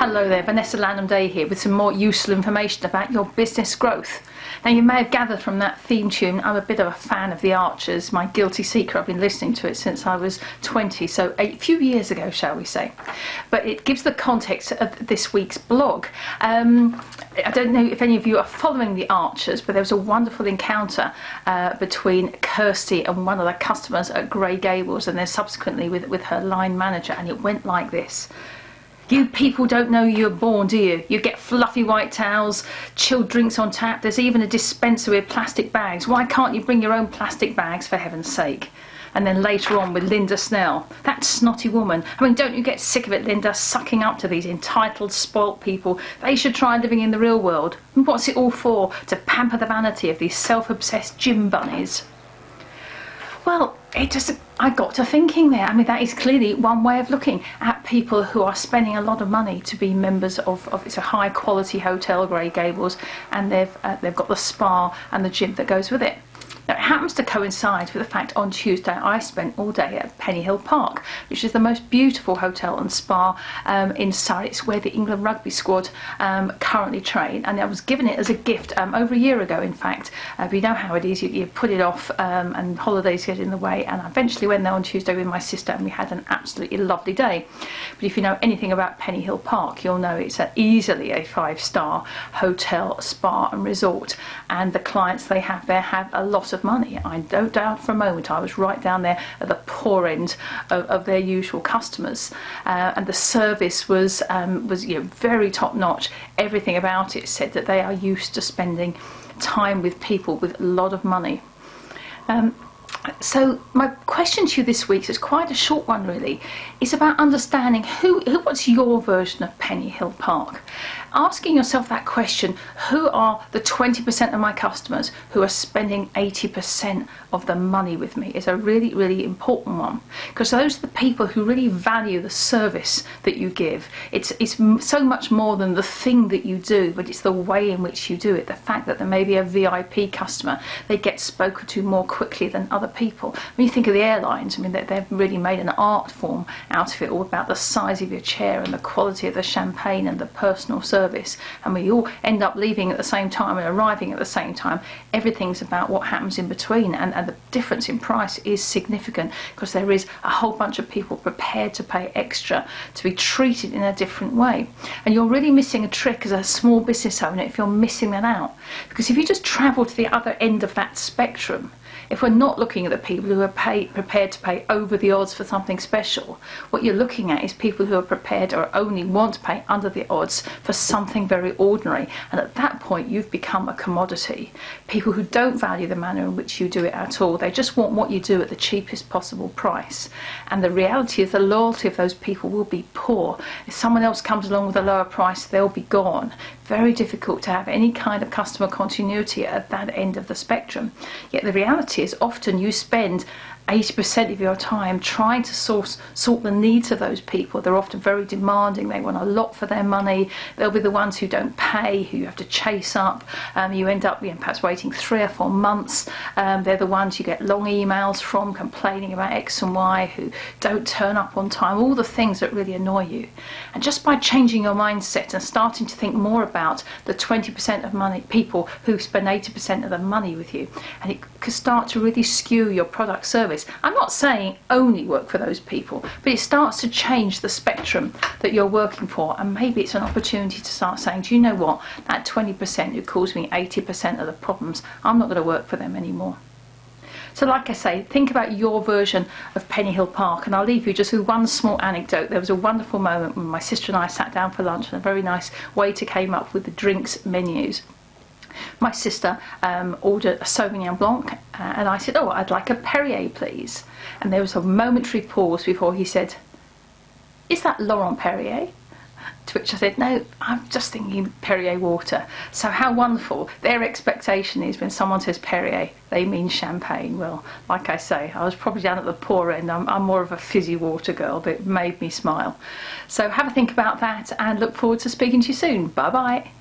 Hello there, Vanessa Lanham-Day here with some more useful information about your business growth. Now, you may have gathered from that theme tune, I'm a bit of a fan of the Archers. My guilty secret, I've been listening to it since I was 20, so a few years ago, shall we say. But it gives the context of this week's blog. I don't know if any of you are following the Archers, but there was a wonderful encounter between Kirsty and one of the customers at Grey Gables, and then subsequently with her line manager, and it went like this. You people don't know you're born, do you? You get fluffy white towels, chilled drinks on tap, there's even a dispenser with plastic bags. Why can't you bring your own plastic bags, for heaven's sake? And then later on with Linda Snell, that snotty woman. I mean, don't you get sick of it, Linda, sucking up to these entitled, spoilt people? They should try living in the real world. And what's it all for? To pamper the vanity of these self-obsessed gym bunnies? Well, I got to thinking there. I mean, that is clearly one way of looking at people who are spending a lot of money to be members of it's a high quality hotel, Grey Gables, and they've got the spa and the gym that goes with it. Now, it happens to coincide with the fact on Tuesday I spent all day at Penny Hill Park, which is the most beautiful hotel and spa in Surrey. It's where the England rugby squad currently train, and I was given it as a gift over a year ago, in fact. But you know how it is, you put it off and holidays get in the way, and I eventually went there on Tuesday with my sister and we had an absolutely lovely day. But if you know anything about Penny Hill Park, you'll know it's easily a 5-star hotel, spa and resort, and the clients they have there have a lot of money. I don't doubt for a moment I was right down there at the poor end of their usual customers, and the service was very top notch. Everything about it said that they are used to spending time with people with a lot of money. So my question to you this week is quite a short one, really. It's about understanding what's your version of Penny Hill Park. Asking yourself that question, who are the 20% of my customers who are spending 80% of the money with me, is a really, really important one. Because those are the people who really value the service that you give. It's so much more than the thing that you do, but it's the way in which you do it. The fact that there may be a VIP customer, they get spoken to more quickly than other people. When you think of the airlines, I mean, they've really made an art form out of it, all about the size of your chair and the quality of the champagne and the personal service. And we all end up leaving at the same time and arriving at the same time. Everything's about what happens in between, and the difference in price is significant because there is a whole bunch of people prepared to pay extra to be treated in a different way. And you're really missing a trick as a small business owner if you're missing that out, because if you just travel to the other end of that spectrum, if we're not looking at the people who are prepared to pay over the odds for something special, what you're looking at is people who are prepared or only want to pay under the odds for something very ordinary. And at that point, you've become a commodity. People who don't value the manner in which you do it at all. They just want what you do at the cheapest possible price. And the reality is the loyalty of those people will be poor. If someone else comes along with a lower price, they'll be gone. Very difficult to have any kind of customer continuity at that end of the spectrum. Yet the reality is often you spend 80% of your time trying to sort the needs of those people. They're often very demanding, they want a lot for their money. They'll be the ones who don't pay, who you have to chase up. You end up perhaps waiting 3 or 4 months. They're the ones you get long emails from complaining about X and Y, who don't turn up on time, all the things that really annoy you. And just by changing your mindset and starting to think more about the 20% of money people who spend 80% of the money with you, and it could start to really skew your product service. I'm not saying only work for those people, but it starts to change the spectrum that you're working for, and maybe it's an opportunity to start saying, do you know what, that 20% who cause me 80% of the problems, I'm not going to work for them anymore. So like I say, think about your version of Penny Hill Park, and I'll leave you just with one small anecdote. There was a wonderful moment when my sister and I sat down for lunch, and a very nice waiter came up with the drinks menus. My sister ordered a Sauvignon Blanc, and I said, oh, I'd like a Perrier, please. And there was a momentary pause before he said, is that Laurent Perrier? To which I said, no, I'm just thinking Perrier water. So how wonderful. Their expectation is when someone says Perrier, they mean champagne. Well, like I say, I was probably down at the poor end. I'm more of a fizzy water girl, but it made me smile. So have a think about that and look forward to speaking to you soon. Bye-bye.